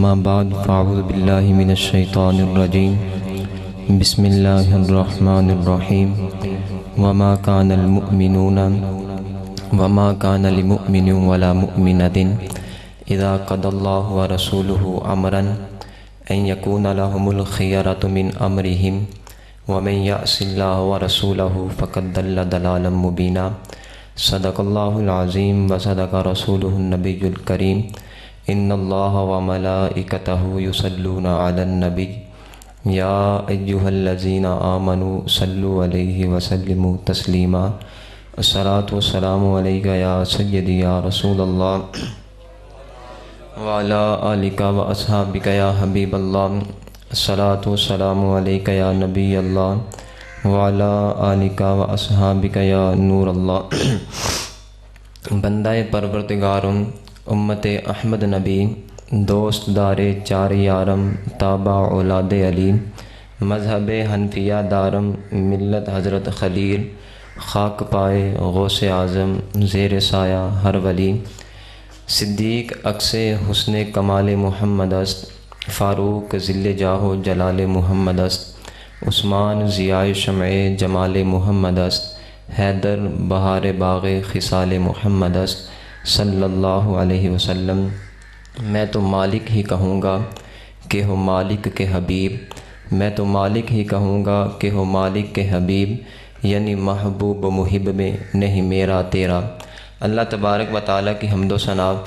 अम्मा बाद फ़अऊज़ु बिल्लाहि मिनश्शैतानिर्रजीम बिस्मिल्लाहिर्रहमानिर्रहीम वमा कानल मुअ्मिनूना वमा कान लिमुअ्मिनिन वला मुअ्मिनतिन इज़ा क़दल्लाहु व रसूलुहु अमरन अन यकूना लहुमुल खियरतु मिन अमरिहिम व मन यअसिल्लाह व रसूलहु फ़क़द दल्ल दलालन मुबीना। सदक़ल्लाहुल अज़ीम व सदक़ रसूलुहुन नबियुल करीम। इन्नल्लाह व मलाइकतहु युसल्लूना अलन नबी या अय्युहल्लज़ीना आमनू सल्लु अलैहि व सल्लिमू तस्लीमा। अस्सलातु वस्सलामु अलैका या सय्यदी या रसूलल्लाह व अला आलिका व अस्हाबिका या हबीबल्लाह। अस्सलातु वस्सलामु अलैका या नबी अल्लाह व अला आलिका व अस्हाबिका या नूर अल्लाह। बंदाए परवरदिगारुम उम्मत अहमद नबी दोस्त दारे चार यारम ताबा औलाद अली मज़हब हनफिया दारम मिल्लत हज़रत खलील खाक पाए गौसे आज़म ज़ेर साया हर वली सिद्दीक़ अक्से हुस्ने कमाल मुहम्मद अस्त फ़ारूक ज़िल्ले जाहो जलाल मुहम्मद अस्त उस्मान ज़ियाए शमए जमाल मुहम्मद अस्त हैदर बहार बाग़े खिसाल मुहम्मद अस्त सल्लल्लाहु अलैहि वसल्लम। मैं तो मालिक ही कहूँगा कि हो मालिक के हबीब, मैं तो मालिक ही कहूँगा कि हो मालिक के हबीब, यानी महबूब मुहिब में नहीं मेरा तेरा। अल्लाह तबारक व तआला की हम्दो सना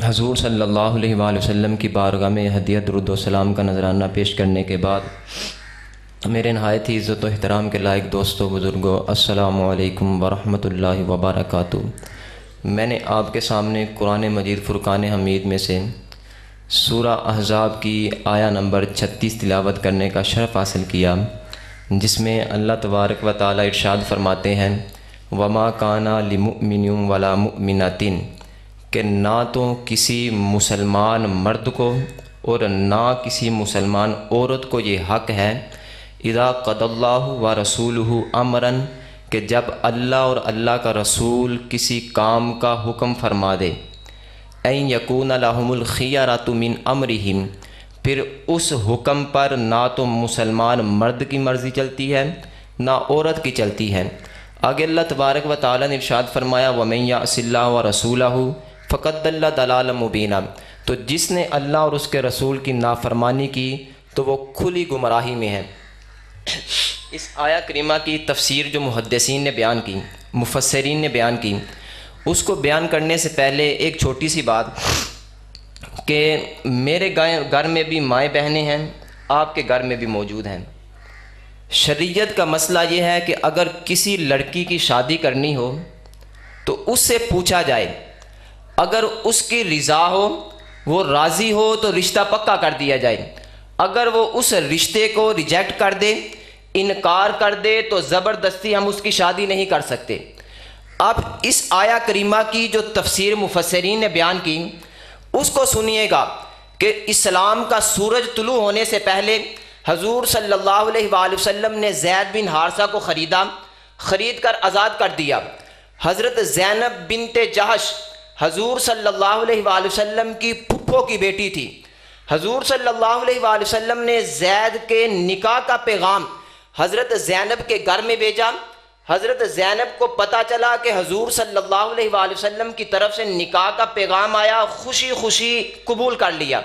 हज़ूर सल्लल्लाहु अलैहि वसल्लम की बारगाह में हदिया दुरूद व सलाम का नजराना पेश करने के बाद मेरे नहायत ही इज़्ज़त व एहतराम के लायक दोस्तों बुज़ुर्गों, अस्सलामु अलैकुम व रहमतुल्लाहि व बरकातुहू। मैंने आपके सामने कुरान मजीद फ़ुरक़ान हमीद में से सूरा अहज़ाब की आया नंबर 36 तिलावत करने का शरफ़ हासिल किया, जिसमें अल्लाह तबारक व तआला इरशाद फरमाते हैं वमा काना लिमुअ्मिनिन वला मुअ्मिनतिन, कि ना तो किसी मुसलमान मर्द को और ना किसी मुसलमान औरत को ये हक़ है इज़ा क़दल्लाहु व रसूलुहु अमरन, कि जब अल्लाह और अल्लाह का रसूल किसी काम का हुक्म फरमा दे अन यकूना लहुमुल खियरतु मिन अमरिहिम, फिर उस हुक्म पर ना तो मुसलमान मर्द की मर्ज़ी चलती है ना औरत की चलती है। आगे अल्लाह तबारक व तआला ने इरशाद फरमाया वमन यअसिल्लाह व रसूलहु फ़क़द दल्ल दलालन मुबीना, तो जिसने अल्लाह और उसके रसूल की नाफरमानी की तो वो खुली गुमराही में है। इस आया करीमा की तफसीर जो मुहद्दिसीन ने बयान की, मुफस्सिरीन ने बयान की, उसको बयान करने से पहले एक छोटी सी बात कि मेरे घर में भी माएँ बहनें हैं, आपके घर में भी मौजूद हैं। शरीयत का मसला ये है कि अगर किसी लड़की की शादी करनी हो तो उससे पूछा जाए, अगर उसकी रिज़ा हो, वो राज़ी हो तो रिश्ता पक्का कर दिया जाए। अगर वो उस रिश्ते को रिजेक्ट कर दे, इनकार कर दे, तो ज़बरदस्ती हम उसकी शादी नहीं कर सकते। अब इस आया करीमा की जो तफसीर मुफस्सिरीन ने बयान की उसको सुनिएगा कि इस्लाम का सूरज तुलू होने से पहले हजूर सल्लल्लाहु अलैहि वसल्लम ने ज़ैद बिन हारसा को ख़रीद कर आज़ाद कर दिया। हज़रत ज़ैनब बिनते जहश हजूर सल्लल्लाहु अलैहि वसल्लम की फुप्पो की बेटी थी। हजूर सल्लल्लाहु अलैहि वसल्लम ने ज़ैद के निकाह का पैगाम हज़रत ज़ैनब के घर में भेजा। हज़रत ज़ैनब को पता चला कि हजूर सल्लल्लाहु अलैहि वसल्लम की तरफ से निकाह का पैगाम आया, खुशी खुशी कबूल कर लिया।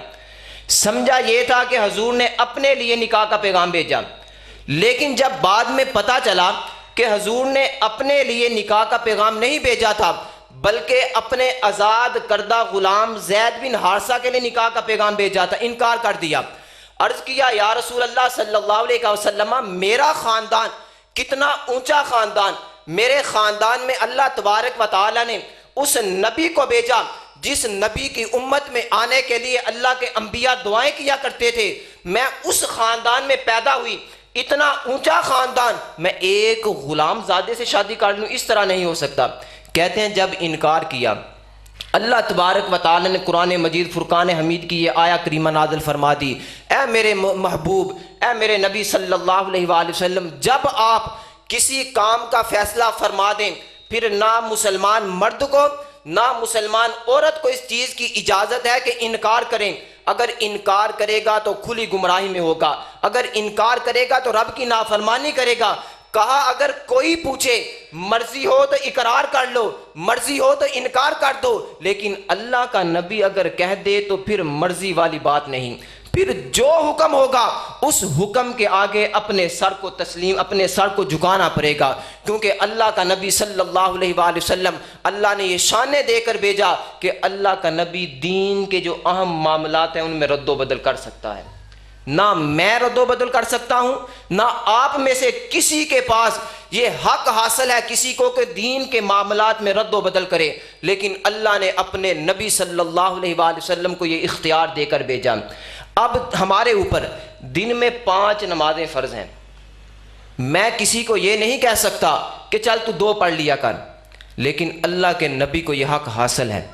समझा ये था कि हजूर ने अपने लिए निकाह का पैगाम भेजा, लेकिन जब बाद में पता चला कि हजूर ने अपने लिए निकाह का पैगाम नहीं भेजा था बल्कि अपने आज़ाद करदा ग़ुलाम ज़ैद बिन हारसा के लिए निकाह का पैगाम भेजा था, इनकार कर दिया। अर्ज़ किया या रसूल अल्लाह सल्लल्लाहु अलैहि वसल्लम, मेरा ख़ानदान कितना ऊंचा ख़ानदान, मेरे ख़ानदान में अल्लाह तबारक व तआला ने उस नबी को भेजा जिस नबी की उम्मत में आने के लिए अल्लाह के अंबिया दुआएं किया करते थे। मैं उस ख़ानदान में पैदा हुई, इतना ऊंचा ख़ानदान, मैं एक ग़ुलाम ज़ादे से शादी कर लूँ, इस तरह नहीं हो सकता। कहते हैं जब इनकार किया अल्लाह तबारक व तआला ने कुरान मजीद फ़ुरक़ान हमीद की ये आया करीमा नाज़िल फरमा दी, ए मेरे महबूब, ए मेरे नबी सल्लल्लाहु अलैहि वसल्लम, जब आप किसी काम का फ़ैसला फरमा दें फिर ना मुसलमान मर्द को ना मुसलमान औरत को इस चीज़ की इजाज़त है कि इनकार करें। अगर इनकार करेगा तो खुली गुमराही में होगा, अगर इनकार करेगा तो रब की नाफरमानी करेगा। कहा अगर कोई पूछे मर्जी हो तो इकरार कर लो, मर्जी हो तो इनकार कर दो, लेकिन अल्लाह का नबी अगर कह दे तो फिर मर्जी वाली बात नहीं, फिर जो हुक्म होगा उस हुक्म के आगे अपने सर को तस्लीम, अपने सर को झुकाना पड़ेगा। क्योंकि अल्लाह का नबी सल्लल्लाहु अलैहि वसल्लम, अल्लाह ने ये शाने देकर भेजा कि अल्लाह का नबी दीन के जो अहम मामलात हैं उनमें रद्दो बदल कर सकता है। ना मैं रद्दो बदल कर सकता हूं, ना आप में से किसी के पास ये हक हासिल है किसी को कि दीन के मामलात में रद्दो बदल करे, लेकिन अल्लाह ने अपने नबी सल्लल्लाहु अलैहि वसल्लम को ये इख्तियार देकर भेजा। अब हमारे ऊपर दिन में 5 नमाजें फ़र्ज हैं। मैं किसी को ये नहीं कह सकता कि चल तू 2 पढ़ लिया कर, लेकिन अल्लाह के नबी को यह हक हासिल है।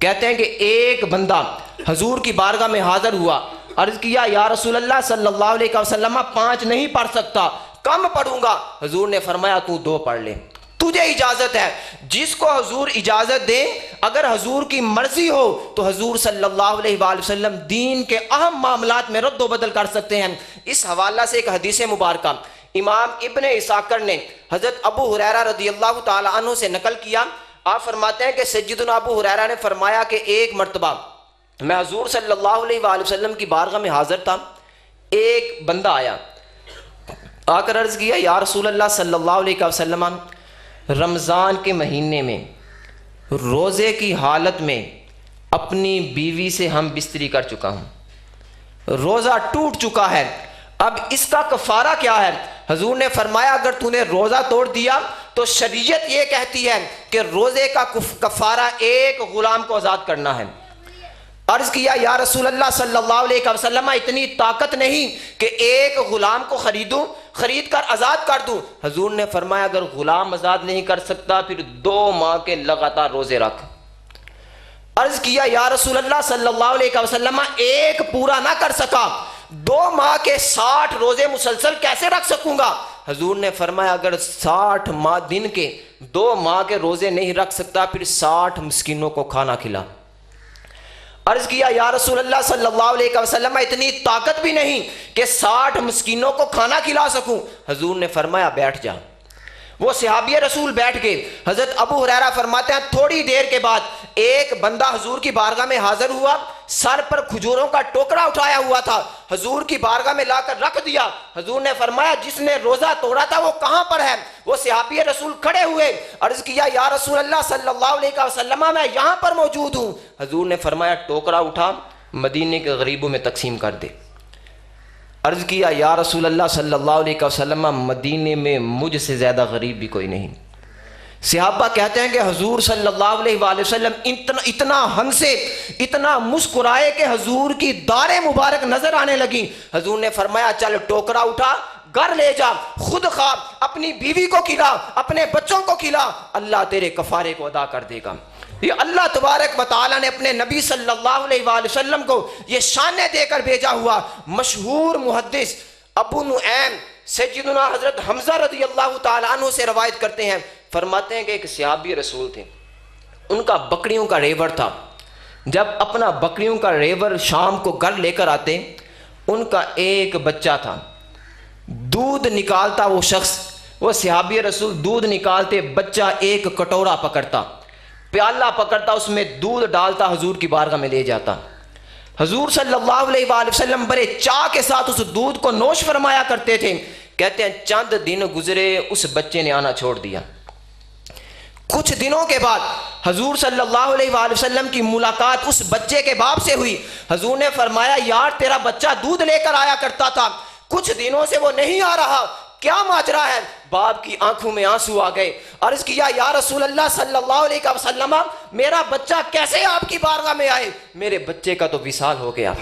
कहते हैं कि एक बंदा हजूर की बारगाह में हाजिर हुआ, अर्ज किया या रसूल अल्लाह सल्लल्लाहु अलैहि वसल्लम 5 नहीं पढ़ सकता, कम पढ़ूंगा। हजूर ने फरमाया तू 2 पढ़ ले, तुझे इजाजत है। जिसको हजूर इजाजत दे, अगर हजूर की मर्जी हो तो हजूर सल्लल्लाहु अलैहि वसल्लम दीन के अहम मामलात में रद्दो बदल कर सकते हैं। इस हवाला से एक हदीस मुबारका इमाम इब्ने इसाकर ने हजरत अबू हुरैरा रदियल्लाहु ताला अन्हु से नकल किया। आप फरमाते हैं कि सय्यदुना अबू हुरैरा ने फरमाया कि एक मरतबा मैं हजूर सल्लल्लाहु अलैहि वसल्लम की बारगाह में हाजिर था। एक बंदा आया, आकर अर्ज किया या रसूल अल्लाह सल्लल्लाहु अलैहि वसल्लम, रमज़ान के महीने में रोज़े की हालत में अपनी बीवी से हम बिस्तरी कर चुका हूँ, रोज़ा टूट चुका है, अब इसका कफ़ारा क्या है? हजूर ने फरमाया अगर तूने रोज़ा तोड़ दिया तो शरीयत ये कहती है कि रोज़े का कफ़ारा एक ग़ुलाम को आज़ाद करना है। अर्ज़ किया या रसूल अल्लाह सल्लल्लाहु अलैहि वसल्लम, इतनी ताकत नहीं कि एक ग़ुलाम को खरीद कर आज़ाद कर दूँ। हजूर ने फरमाया अगर ग़ुलाम आज़ाद नहीं कर सकता फिर 2 माह के लगातार रोज़े रख। अर्ज़ किया या रसूल अल्लाह सल्लल्लाहु अलैहि वसल्लम, एक पूरा ना कर सका, 2 माह के 60 रोज़े मुसलसल कैसे रख सकूंगा? हजूर ने फरमाया अगर 60 माह दिन के 2 माह के रोज़े नहीं रख सकता फिर 60 मिस्कीनों को खाना खिला। अर्ज किया या रसूल अल्लाह सल्लल्लाहु अलैहि वसल्लम, इतनी ताकत भी नहीं कि 60 मिस्कीनों को खाना खिला सकूं। हजूर ने फरमाया बैठ जा। वो सहाबी रसूल बैठ गए। हजरत अबू हुरैरा फरमाते हैं थोड़ी देर के बाद एक बंदा हजूर की बारगाह में हाजिर हुआ, सर पर खजूरों का टोकरा उठाया हुआ था, हजूर की बारगाह में लाकर रख दिया। हजूर ने फरमाया जिसने रोजा तोड़ा था वो कहां पर है? वो सहाबी रसूल खड़े हुए, अर्ज किया या रसूल अल्लाह सल्लल्लाहु अलैहि वसल्लम, मैं यहां पर मौजूद हूं। हजूर ने फरमाया टोकरा उठा, मदीने के गरीबों में तकसीम कर दे। अर्ज किया या रसूल अल्लाह सल्लल्लाहु अलैहि वसल्लम, मदीने में मुझसे ज़्यादा गरीब भी कोई नहीं। सहाबा कहते हैं कि हजूर सल्लल्लाहु अलैहि वसल्लम इतना हंसे, इतना मुस्कुराए कि हजूर की दाढ़ें मुबारक नजर आने लगी। हजूर ने फरमाया चल टोकरा उठा, घर ले जा, खुद खा, अपनी बीवी को खिला, अपने बच्चों को खिला, अल्लाह तेरे कफारे को अदा कर देगा। ये अल्लाह तबारक व तआला ने अपने नबी सल्लल्लाहु अलैहि वसल्लम को ये शाने देकर भेजा हुआ। मशहूर मुहद्दिस अबू नुऐम सय्यदुना हजरत हमजा रज़ियल्लाहु तआला अन्हु से रवायत करते हैं, फरमाते हैं कि एक सहाबी रसूल थे, उनका बकरियों का रेवर था। जब अपना बकरियों का रेवर शाम को घर लेकर आते, उनका एक बच्चा था, दूध निकालता वो शख्स, वो सहाबी रसूल दूध निकालते, बच्चा एक कटोरा पकड़ता, प्याला पकड़ता, उसमें दूध डालता, हजूर की बारगाह में ले जाता। हजूर सल्लल्लाहु अलैहि वसल्लम बड़े चाह के साथ उस दूध को नोश फरमाया करते थे। कहते हैं चंद दिन गुजरे, उस बच्चे ने आना छोड़ दिया। कुछ दिनों के बाद हजूर सल्लल्लाहु अलैहि वसल्लम की मुलाकात उस बच्चे के बाप से हुई। हजूर ने फरमाया यार तेरा बच्चा दूध लेकर आया करता था, कुछ दिनों से वो नहीं आ रहा, क्या माजरा है? बाप की आंखों में आंसू आ गए। अर्ज किया या रसूल अल्लाह सल्लल्लाहु अलैहि वसल्लम, मेरा बच्चा कैसे आपकी बारगाह में आए? मेरे बच्चे का तो विसाल हो गया,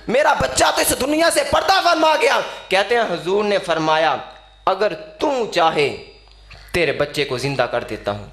मेरा बच्चा तो इस दुनिया से पर्दा फरमा गया। कहते हैं हजूर ने फरमाया अगर तू चाहे तेरे बच्चे को जिंदा कर देता हूं।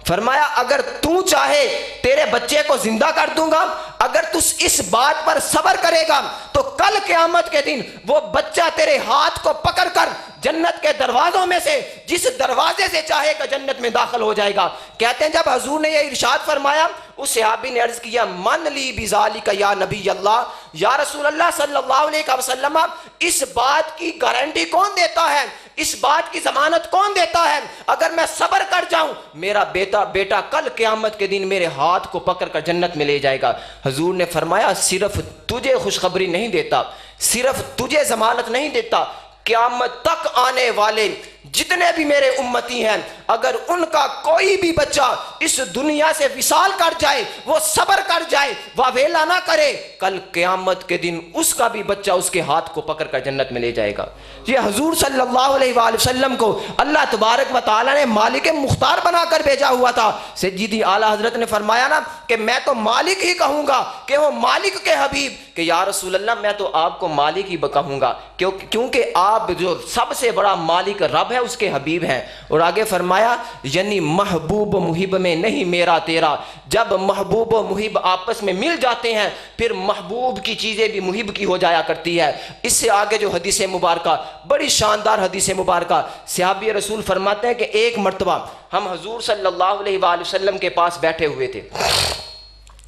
फरमाया अगर तू चाहे तेरे बच्चे को जिंदा कर दूंगा, अगर तू इस बात पर सब्र करेगा तो कल क़यामत के दिन वो बच्चा तेरे हाथ को पकड़कर जन्नत के दरवाजों में से जिस दरवाजे से चाहेगा जन्नत में दाखिल हो जाएगा। कहते हैं जब हजूर ने यह इरशाद फरमाया, उस सहाबी ने अर्ज किया मन ली बिज़ालिका या नबी अल्लाह, या रसूल अल्लाह सल्लल्लाहु अलैहि वसल्लम, इस बात की गारंटी कौन देता है, इस बात की जमानत कौन देता है, अगर मैं सब्र कर जाऊं मेरा बेटा कल क़यामत के दिन मेरे हाथ को पकड़कर जन्नत में ले जाएगा। हजूर ने फरमाया सिर्फ तुझे खुशखबरी नहीं देता, सिर्फ तुझे जमानत नहीं देता, क़यामत तक आने वाले जितने भी मेरे उम्मती हैं, अगर उनका कोई भी बच्चा इस दुनिया से विसाल कर जाए, वो सब्र कर जाए, वावेला ना करे, कल क़यामत के दिन उसका भी बच्चा उसके हाथ को पकड़कर जन्नत में ले जाएगा। ये हजूर सल्लल्लाहु अलैहि वसल्लम को अल्लाह तबारक व तआला ने मालिक मुख्तार बनाकर भेजा हुआ था। सय्यदी आला हजरत ने फरमाया ना कि मैं तो मालिक ही कहूँगा कि वो मालिक के हबीब, कि या रसूल अल्लाह मैं तो आपको मालिक ही कहूँगा क्योंकि आप जो सबसे बड़ा मालिक रब है उसके हबीब हैं। और आगे फरमाया यानी महबूब मुहिब में नहीं मेरा तेरा, जब महबूब और मुहिब आपस में मिल जाते हैं फिर महबूब की चीज़ें भी मुहिब की हो जाया करती है। इससे आगे जो हदीस मुबारका, बड़ी शानदार हदीस मुबारका, सहाबी रसूल फरमाते हैं कि एक मरतबा हम हजूर सल्लल्लाहु अलैहि वसल्लम के पास बैठे हुए थे।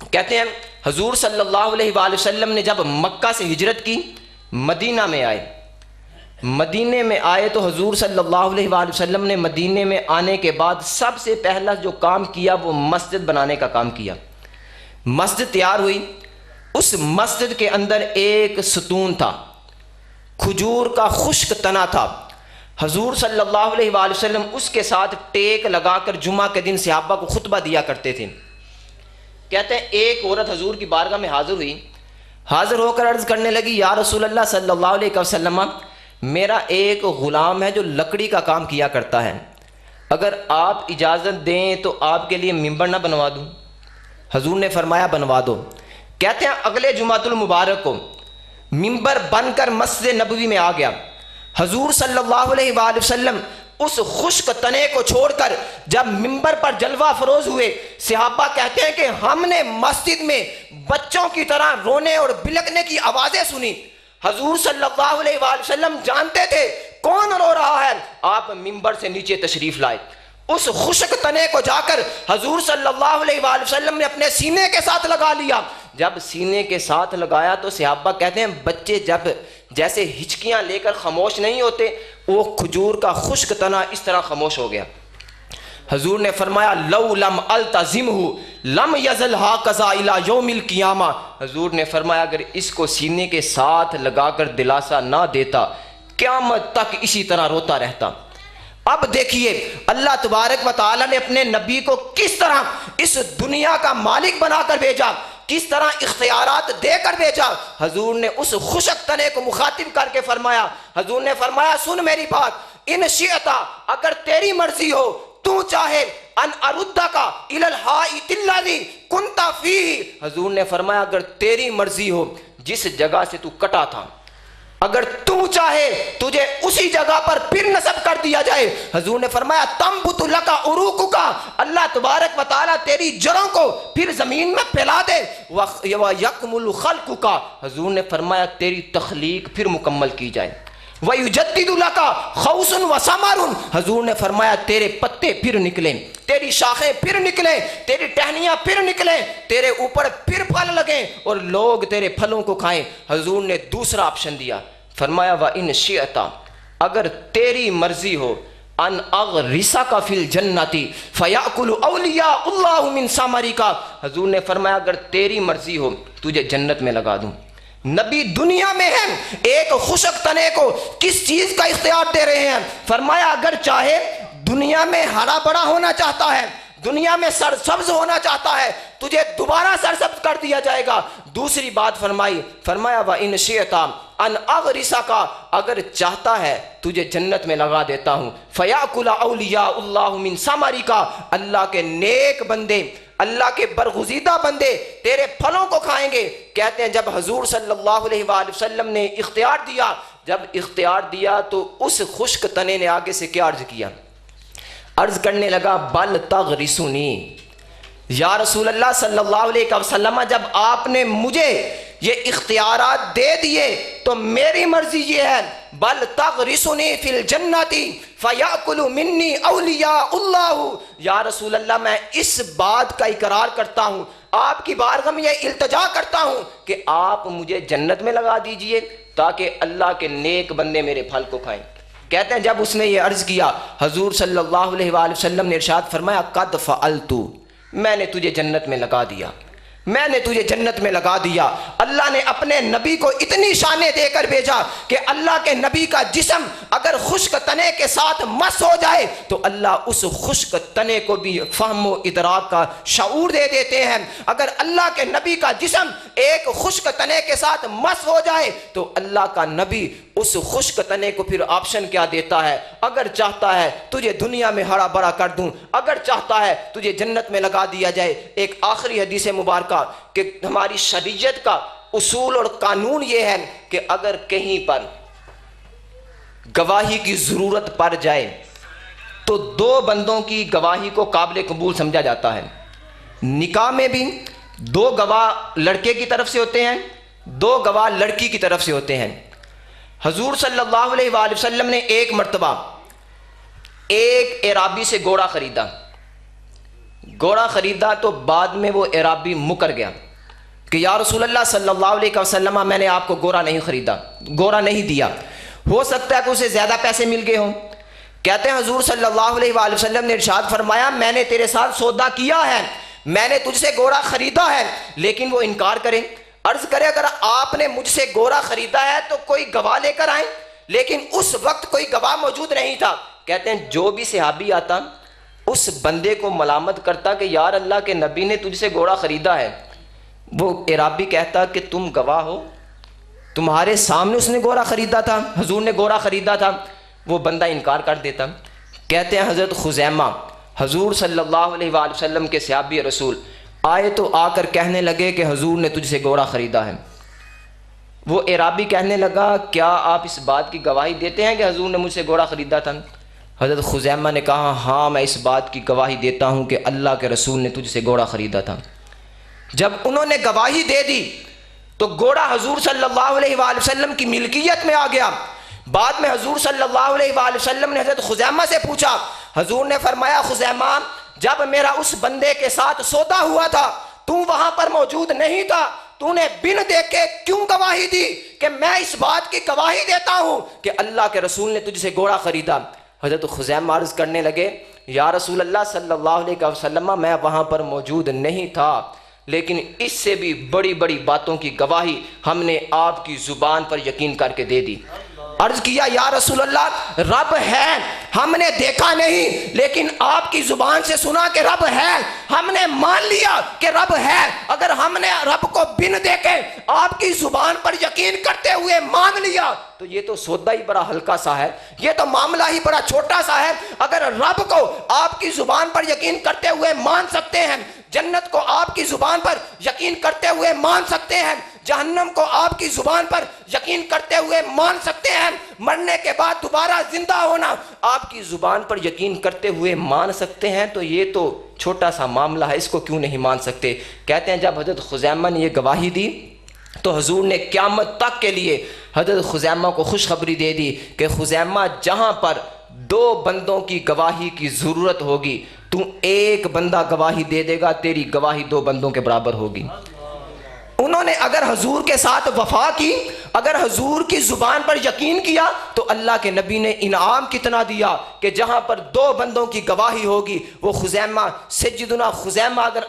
कहते हैं हजूर सल्लल्लाहु अलैहि वसल्लम ने जब मक्का से हिजरत की, मदीना में आए, मदीने में आए तो हजूर सल्लल्लाहु अलैहि वसल्लम ने मदीने में आने के बाद सबसे पहला जो काम किया वो मस्जिद बनाने का काम किया। मस्जिद तैयार हुई, उस मस्जिद के अंदर एक सतून था, खजूर का खुश्क तना था। हजूर सल्लल्लाहु अलैहि वसल्लम उसके साथ टेक लगाकर जुमा के दिन सहाबा को खुतबा दिया करते थे। कहते हैं एक औरत हजूर की बारगाह में हाजिर हुई, हाजिर होकर अर्ज करने लगी या रसूल अल्लाह सल्लल्लाहु अलैहि वसल्लम, मेरा एक ग़ुलाम है जो लकड़ी का काम किया करता है, अगर आप इजाज़त दें तो आपके लिए मिंबर ना बनवा दूँ। हजूर ने फरमाया बनवा दो। कहते हैं अगले जुमातुल मुबारक को मिंबर बनकर मस्जिद नबवी में आ गया। हजूर सल्लल्लाहु अलैहि वसल्लम उस खुश्क तने को छोड़कर जब मिंबर पर जलवा फरोज हुए, सहाबा कहते हैं कि हमने मस्जिद में बच्चों की तरह रोने और बिलकने की आवाज़ें सुनी। हजूर सल्लल्लाहु अलैहि वसल्लम जानते थे कौन रो रहा है, आप मिंबर से नीचे तशरीफ लाए। उस खुश्क तने को जाकर हजूर सल्लल्लाहु अलैहि वसल्लम ने अपने सीने के साथ लगा लिया। जब सीने के साथ लगाया तो सहाबा कहते हैं बच्चे जब जैसे हिचकियां लेकर खामोश नहीं होते, वो खजूर का खुश्क तना इस तरह खामोश हो गया। हजूर ने फरमाया लौ लम अल्तज़िमहु लम यज़ल हाकज़ा इला यौमिल क़ियामा। हजूर ने फरमाया अगर इसको सीने के साथ लगाकर दिलासा ना देता क़यामत तक इसी तरह रोता रहता। अब देखिए अल्लाह तबारक व तआला ने अपने नबी को किस तरह इस दुनिया का मालिक बनाकर भेजा, किस तरह इख्तियारात देकर भेजा। हजूर ने उस खुशक तने को मुखातिब करके फरमाया, हजूर ने फरमाया सुन मेरी बात, इन शियता अगर तेरी मर्जी हो, तू चाहे अन अरुद्दा का इलल हाइतिल्लज़ी कुंता फीही। हजूर ने फरमाया अगर तेरी मर्जी हो, जिस जगह से तू कटा था, अगर तू चाहे तुझे उसी जगह पर फिर नस्ब कर दिया जाए। हजूर ने फरमाया तंबुतु लका उरूकुका, अल्लाह तबारक व तआला तेरी जड़ों को फिर जमीन में फैला दे। व यकमुलु खल्कुका, हजूर ने फरमाया तेरी तख्लीक फिर मुकम्मल की जाए। व युजद्दिदु लका खौसन व समरुन, हजूर ने फरमाया तेरे पत्ते फिर निकले, तेरी शाखें फिर निकले, तेरी टहनियां फिर निकले, तेरे ऊपर फिर फल लगे और लोग तेरे फलों को खाएं। हजूर ने दूसरा ऑप्शन दिया, फरमाया व इन शिअता अगर तेरी मर्जी हो अन अगरिसा का फिल जन्नती फयाकुलु औलियाउल्लाह मिन समरिका। हजूर ने फरमाया अगर तेरी मर्जी हो तुझे जन्नत में लगा दूं। नबी दुनिया में है, एक खुशक तने को किस चीज का इख्तियार दे रहे हैं। फरमाया अगर चाहे दुनिया में हरा बड़ा होना चाहता है, दुनिया में सरसब्ज होना चाहता है, तुझे दोबारा सरसब्ज कर दिया जाएगा। दूसरी बात फरमाई, फरमाया व इन शियता अन अगरिसा का अगर चाहता है तुझे जन्नत में लगा देता हूँ। फयाकुला औलियाउल्लाह मिन समरिका, अल्लाह के नेक बंदे, अल्लाह के बरगुज़ीदा बंदे तेरे फलों को खाएंगे। कहते हैं जब हजूर सल्लल्लाहु अलैहि वसल्लम ने इख्तियार दिया, जब इख्तियार दिया तो उस खुश्क तने ने आगे से क्या अर्ज किया, अर्ज करने लगा बल तगरिसुनी, या रसूल अल्लाह सल्लल्लाहु अलैहि वसल्लम, जब आपने मुझे ये इख्तियारात दे दिए तो मेरी मर्जी ये है, बल तगरिसुनी फिल जन्नती फयाकुलु मिन्नी औलियाउल्लाह, या रसूल अल्लाह मैं इस बात का इकरार करता हूँ, आपकी बारगाह में ये इल्तिजा करता हूँ कि आप मुझे जन्नत में लगा दीजिए ताकि अल्लाह के नेक बंदे मेरे फल को खाएं। कहते हैं जब उसने ये अर्ज़ किया, हजूर सल्लल्लाहु अलैहि वसल्लम ने इरशाद फरमाया, कद फ़अल्तु, मैंने तुझे जन्नत में लगा दिया, मैंने तुझे जन्नत में लगा दिया। अल्लाह ने अपने नबी को इतनी शानें देकर भेजा कि अल्लाह के नबी का जिस्म अगर खुश्क तने के साथ मस हो जाए तो अल्लाह उस खुश्क तने को भी फहम व इदराक का शऊर दे देते हैं। अगर अल्लाह के नबी का जिस्म एक खुश्क तने के साथ मस हो जाए तो अल्लाह का नबी उस खुश्क तने को फिर ऑप्शन क्या देता है, अगर चाहता है तुझे दुनिया में हरा भरा कर दूं, अगर चाहता है तुझे जन्नत में लगा दिया जाए। एक आखिरी हदीस मुबारक कि हमारी शरीयत का उसूल और कानून यह है कि अगर कहीं पर गवाही की जरूरत पड़ जाए तो दो बंदों की गवाही को काबिल कबूल समझा जाता है। निकाह में भी दो गवाह लड़के की तरफ से होते हैं, दो गवाह लड़की की तरफ से होते हैं। हजूर सल्लल्लाहु अलैहि वसल्लम ने एक मर्तबा एक एराबी से घोड़ा खरीदा, घोड़ा खरीदा तो बाद में वो एराबी मुकर गया कि या रसूल अल्लाह सल्लल्लाहु अलैहि वसल्लम, मैंने आपको घोड़ा नहीं खरीदा, घोड़ा नहीं दिया, हो सकता है कि उसे ज़्यादा पैसे मिल गए हों। कहते हैं हजूर सल्लल्लाहु अलैहि वसल्लम ने इरशाद फरमाया, मैंने तेरे साथ सौदा किया है, मैंने तुझसे घोड़ा खरीदा है, लेकिन वो इनकार करे, अर्ज करे अगर आपने मुझसे घोड़ा खरीदा है तो कोई गवाह लेकर आए, लेकिन उस वक्त कोई गवाह मौजूद नहीं था। कहते हैं जो भी सहाबी आता उस बंदे को मलामत करता कि यार अल्लाह के नबी ने तुझसे घोड़ा खरीदा है, वो एराबी कहता कि तुम गवाह हो, तुम्हारे सामने उसने घोड़ा खरीदा था, हजूर ने घोड़ा खरीदा था, वो बंदा इनकार कर देता। कहते हैं हज़रत खुज़ैमा हजूर सल्लल्लाहु अलैहि वसल्लम के सहाबी रसूल आए तो आकर कहने लगे कि हजूर ने तुझसे घोड़ा ख़रीदा है। वो एराबी कहने लगा क्या आप इस बात की गवाही देते हैं कि हजूर ने मुझसे घोड़ा ख़रीदा था? हज़रत खुज़ैमा ने कहा हाँ मैं इस बात की गवाही देता हूँ कि अल्लाह के रसूल ने तुझसे घोड़ा ख़रीदा था। जब उन्होंने गवाही दे दी तो घोड़ा हजूर सल्लल्लाहु अलैहि वसल्लम की मिल्कियत में आ गया। बाद में हजूर सल्लल्लाहु अलैहि वसल्लम ने हज़रत खुज़ैमा से पूछा, हजूर ने फरमाया खुज़ैमा जब मेरा उस बंदे के साथ सौदा हुआ था तू वहां पर मौजूद नहीं था, तूने बिन देखे क्यों गवाही दी कि मैं इस बात की गवाही देता हूं कि अल्लाह के रसूल ने तुझसे घोड़ा खरीदा। हज़रत खुज़ैमा अर्ज़ करने लगे या रसूल अल्लाह सल्लल्लाहु अलैहि वसल्लम मैं वहां पर मौजूद नहीं था, लेकिन इससे भी बड़ी बड़ी बातों की गवाही हमने आपकी ज़ुबान पर यकीन करके दे दी। अर्ज किया या रसूल अल्लाह रब है हमने देखा नहीं, लेकिन आपकी जुबान से सुना कि रब है, हमने मान लिया कि रब है। अगर हमने रब को बिन देखे आपकी जुबान पर यकीन करते हुए मान लिया तो ये तो सौदा ही बड़ा हल्का सा है, ये तो मामला ही बड़ा छोटा सा है। अगर रब को आपकी जुबान पर यकीन करते हुए मान सकते हैं, जन्नत को आपकी जुबान पर यकीन करते हुए मान सकते हैं, जहन्नम को आपकी जुबान पर यकीन करते हुए मान सकते हैं, मरने के बाद दोबारा जिंदा होना आपकी जुबान पर यकीन करते हुए मान सकते हैं, तो ये तो छोटा सा मामला है, इसको क्यों नहीं मान सकते। कहते हैं जब हज़रत खुज़ैमा ने ये गवाही दी तो हजूर ने क़यामत तक के लिए हज़रत खुज़ैमा को खुशखबरी दे दी कि खुज़ैमा जहाँ पर दो बंदों की गवाही की ज़रूरत होगी तू एक बंदा गवाही दे देगा, तेरी गवाही दो बंदों के बराबर होगी। उन्होंने अगर हजूर के साथ वफा की, अगर हजूर की जुबान पर यकीन किया तो अल्लाह के नबी ने इनाम कितना दिया कि जहां पर दो बंदों की गवाही होगी वो खुज़ैमा सैयदुना खुज़ैमा अगर